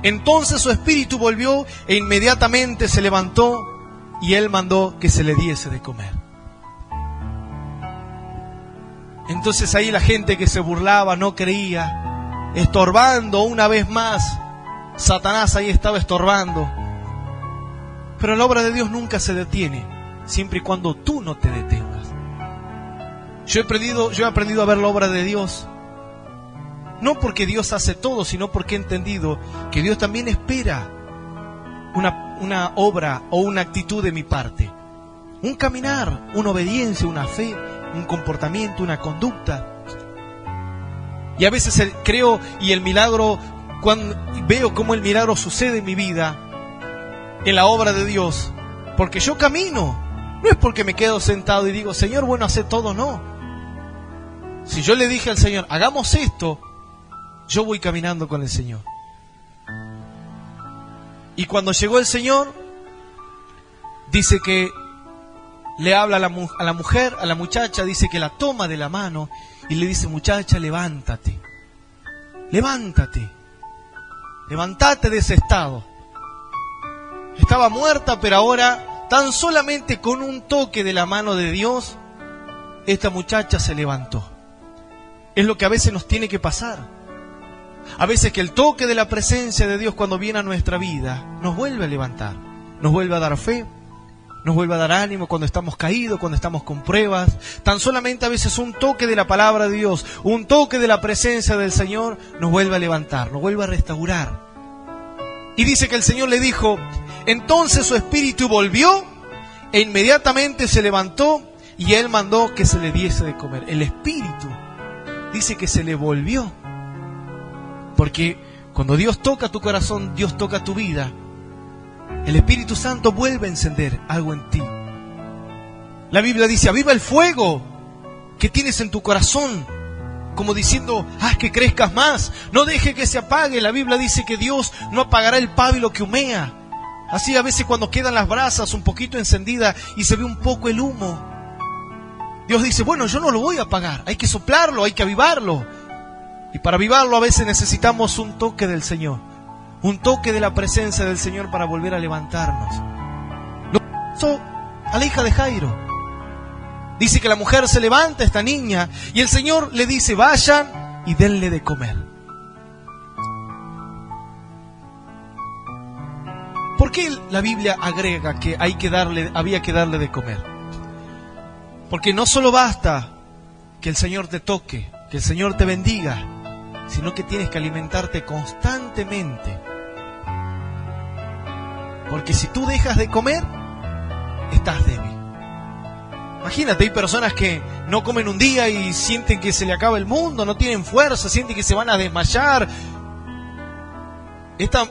Entonces su espíritu volvió e inmediatamente se levantó, y él mandó que se le diese de comer. Entonces ahí la gente que se burlaba, no creía, estorbando una vez más. Satanás ahí estaba estorbando. Pero la obra de Dios nunca se detiene, siempre y cuando tú no te detengas. Yo he aprendido a ver la obra de Dios, no porque Dios hace todo, sino porque he entendido que Dios también espera una obra o una actitud de mi parte. Un caminar, una obediencia, una fe, un comportamiento, una conducta. Y a veces creo y el milagro, cuando veo cómo el milagro sucede en mi vida, en la obra de Dios, porque yo camino, no es porque me quedo sentado y digo, Señor, bueno, hace todo, no. Si yo le dije al Señor, hagamos esto, yo voy caminando con el Señor. Y cuando llegó el Señor, dice que le habla a la mujer, a la muchacha, dice que la toma de la mano y le dice, muchacha, levántate, levántate, levántate de ese estado. Estaba muerta, pero ahora, tan solamente con un toque de la mano de Dios, esta muchacha se levantó. Es lo que a veces nos tiene que pasar. A veces que el toque de la presencia de Dios cuando viene a nuestra vida, nos vuelve a levantar, nos vuelve a dar fe, nos vuelve a dar ánimo cuando estamos caídos, cuando estamos con pruebas. Tan solamente a veces un toque de la palabra de Dios, un toque de la presencia del Señor, nos vuelve a levantar, nos vuelve a restaurar. Y dice que el Señor le dijo, entonces su espíritu volvió e inmediatamente se levantó y Él mandó que se le diese de comer. El espíritu dice que se le volvió. Porque cuando Dios toca tu corazón, Dios toca tu vida, el Espíritu Santo vuelve a encender algo en ti. La Biblia dice, aviva el fuego que tienes en tu corazón, como diciendo, haz que crezcas más, no deje que se apague. La Biblia dice que Dios no apagará el pábilo que humea. Así a veces cuando quedan las brasas un poquito encendidas y se ve un poco el humo, Dios dice, bueno, yo no lo voy a apagar, hay que soplarlo, hay que avivarlo. Y para avivarlo a veces necesitamos un toque del Señor, un toque de la presencia del Señor para volver a levantarnos. Lo pasó a la hija de Jairo. Dice que la mujer se levanta, esta niña, y el Señor le dice, vayan y denle de comer. ¿Por qué la Biblia agrega que había que darle de comer? Porque no solo basta que el Señor te toque, que el Señor te bendiga, sino que tienes que alimentarte constantemente. Porque si tú dejas de comer, estás débil. Imagínate, hay personas que no comen un día y sienten que se le acaba el mundo, no tienen fuerza, sienten que se van a desmayar. Esta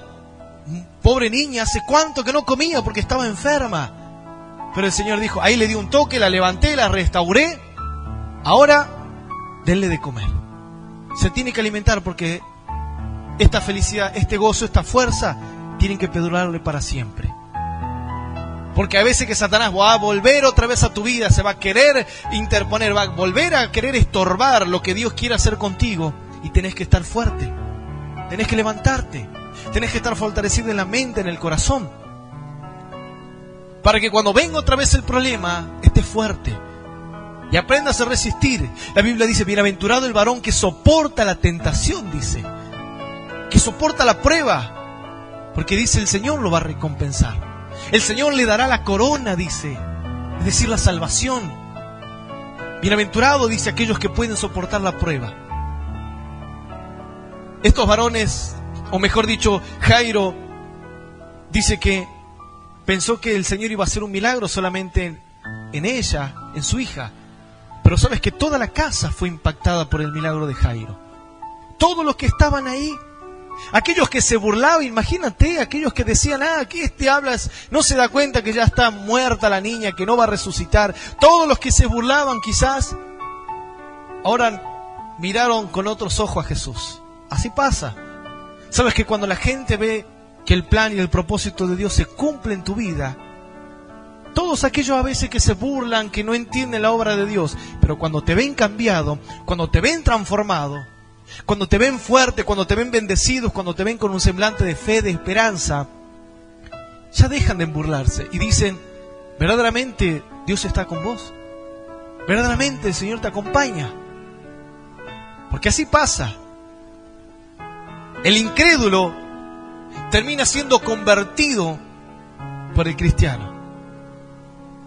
pobre niña hace cuánto que no comía porque estaba enferma. Pero el Señor dijo, ahí le di un toque, la levanté, la restauré. Ahora, denle de comer. Se tiene que alimentar porque esta felicidad, este gozo, esta fuerza, tienen que perdurarle para siempre. Porque a veces que Satanás va a volver otra vez a tu vida, se va a querer interponer, va a volver a querer estorbar lo que Dios quiere hacer contigo. Y tenés que estar fuerte, tenés que levantarte, tenés que estar fortalecido en la mente, en el corazón. Para que cuando venga otra vez el problema, estés fuerte y aprendas a resistir. La Biblia dice, bienaventurado el varón que soporta la tentación, dice, que soporta la prueba, porque dice el Señor lo va a recompensar. El Señor le dará la corona, dice, es decir, la salvación. Bienaventurado, dice, aquellos que pueden soportar la prueba. Estos varones, o mejor dicho, Jairo, dice que pensó que el Señor iba a hacer un milagro solamente en ella, en su hija. Pero sabes que toda la casa fue impactada por el milagro de Jairo. Todos los que estaban ahí, aquellos que se burlaban, imagínate, aquellos que decían, que hablas, no se da cuenta que ya está muerta la niña, que no va a resucitar. Todos los que se burlaban quizás, ahora miraron con otros ojos a Jesús. Así pasa. Sabes que cuando la gente ve que el plan y el propósito de Dios se cumple en tu vida, todos aquellos a veces que se burlan, que no entienden la obra de Dios, pero cuando te ven cambiado, cuando te ven transformado, cuando te ven fuerte, cuando te ven bendecidos, cuando te ven con un semblante de fe, de esperanza, ya dejan de burlarse y dicen, verdaderamente Dios está con vos, verdaderamente el Señor te acompaña. Porque así pasa. El incrédulo termina siendo convertido por el cristiano.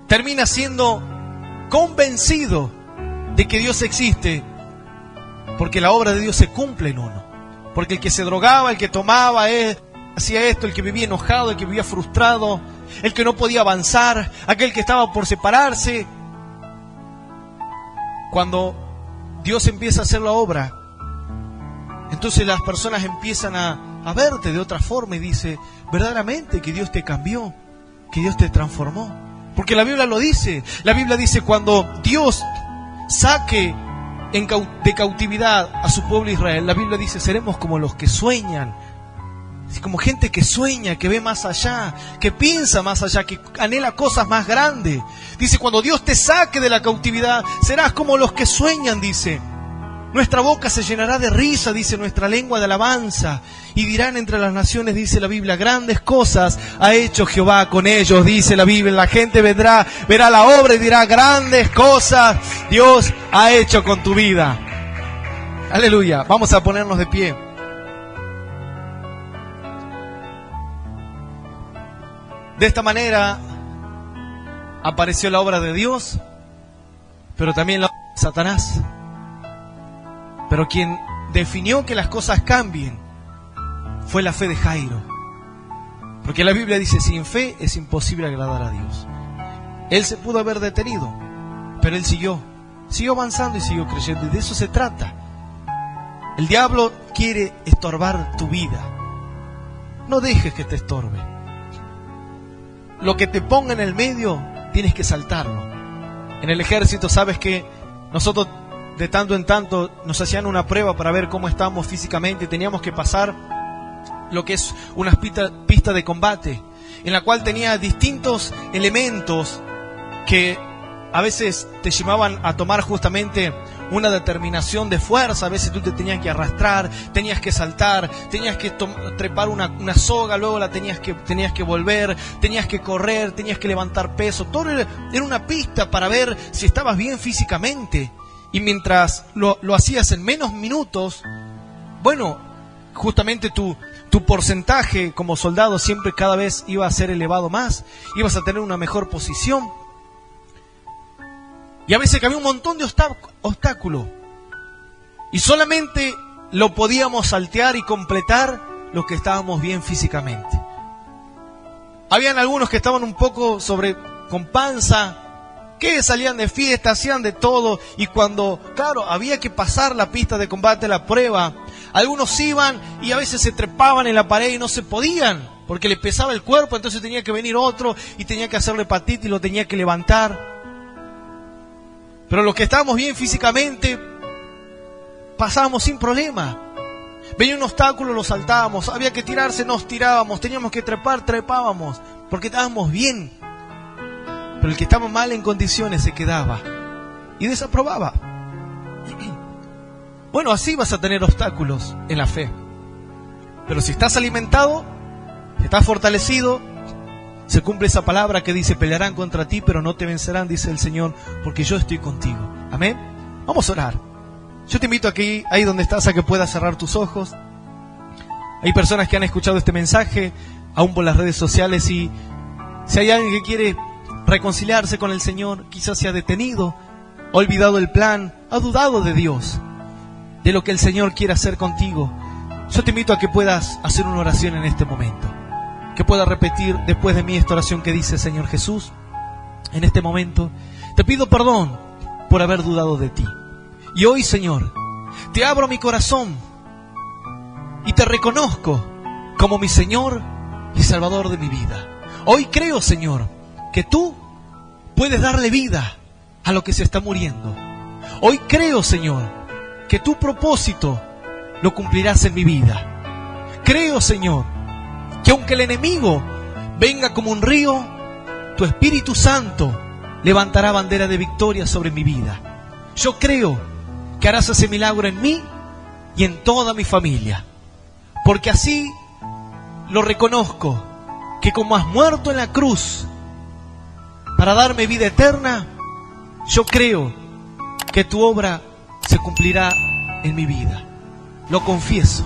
Termina siendo convencido de que Dios existe, porque la obra de Dios se cumple en uno. Porque el que se drogaba, el que tomaba, hacía esto, el que vivía enojado, el que vivía frustrado, el que no podía avanzar, aquel que estaba por separarse. Cuando Dios empieza a hacer la obra, entonces las personas empiezan a verte de otra forma y dice, verdaderamente que Dios te cambió, que Dios te transformó. Porque la Biblia lo dice. La Biblia dice, cuando Dios saque de cautividad a su pueblo Israel, la Biblia dice, seremos como los que sueñan. Como gente que sueña, que ve más allá, que piensa más allá, que anhela cosas más grandes. Dice, cuando Dios te saque de la cautividad, serás como los que sueñan, dice. Nuestra boca se llenará de risa, dice, nuestra lengua de alabanza. Y dirán entre las naciones, dice la Biblia, grandes cosas ha hecho Jehová con ellos, dice la Biblia. La gente verá la obra y dirá, grandes cosas Dios ha hecho con tu vida. Aleluya. Vamos a ponernos de pie. De esta manera apareció la obra de Dios, pero también la obra de Satanás. Pero quien definió que las cosas cambien fue la fe de Jairo. Porque la Biblia dice, sin fe es imposible agradar a Dios. Él se pudo haber detenido, pero él siguió avanzando y siguió creyendo. Y de eso se trata. El diablo quiere estorbar tu vida. No dejes que te estorbe. Lo que te ponga en el medio, tienes que saltarlo. En el ejército, sabes que nosotros de tanto en tanto nos hacían una prueba para ver cómo estábamos físicamente y teníamos que pasar lo que es una pista de combate, en la cual tenía distintos elementos que a veces te llevaban a tomar justamente una determinación de fuerza. A veces tú te tenías que arrastrar, tenías que saltar, tenías que trepar una soga, luego tenías que volver, tenías que correr, tenías que levantar peso. Todo era una pista para ver si estabas bien físicamente. Y mientras lo hacías en menos minutos, bueno, justamente tu porcentaje como soldado siempre cada vez iba a ser elevado más, ibas a tener una mejor posición. Y a veces había un montón de obstáculos. Y solamente lo podíamos saltear y completar los que estábamos bien físicamente. Habían algunos que estaban un poco con panza, que salían de fiesta, hacían de todo. Y cuando, claro, había que pasar la pista de combate, la prueba, algunos iban y a veces se trepaban en la pared y no se podían, porque les pesaba el cuerpo. Entonces tenía que venir otro y tenía que hacerle patita y lo tenía que levantar. Pero los que estábamos bien físicamente, pasábamos sin problema. Venía un obstáculo, lo saltábamos. Había que tirarse, nos tirábamos. Teníamos que trepar, trepábamos, porque estábamos bien. Pero el que estaba mal en condiciones se quedaba y desaprobaba. Bueno, así vas a tener obstáculos en la fe. Pero si estás alimentado, estás fortalecido, se cumple esa palabra que dice, pelearán contra ti, pero no te vencerán, dice el Señor, porque yo estoy contigo. Amén. Vamos a orar. Yo te invito aquí, ahí donde estás, a que puedas cerrar tus ojos. Hay personas que han escuchado este mensaje, aún por las redes sociales, y si hay alguien que quiere reconciliarse con el Señor, quizás se ha detenido, ha olvidado el plan, ha dudado de Dios, de lo que el Señor quiere hacer contigo, yo te invito a que puedas hacer una oración en este momento, que puedas repetir después de mí esta oración que dice: Señor Jesús, en este momento te pido perdón por haber dudado de ti, y hoy, Señor, te abro mi corazón y te reconozco como mi Señor y Salvador de mi vida. Hoy creo, Señor, que tú puedes darle vida a lo que se está muriendo. Hoy creo, Señor, que tu propósito lo cumplirás en mi vida. Creo, Señor, que aunque el enemigo venga como un río, tu Espíritu Santo levantará bandera de victoria sobre mi vida. Yo creo que harás ese milagro en mí y en toda mi familia, porque así lo reconozco, que como has muerto en la cruz para darme vida eterna, yo creo que tu obra se cumplirá en mi vida. Lo confieso.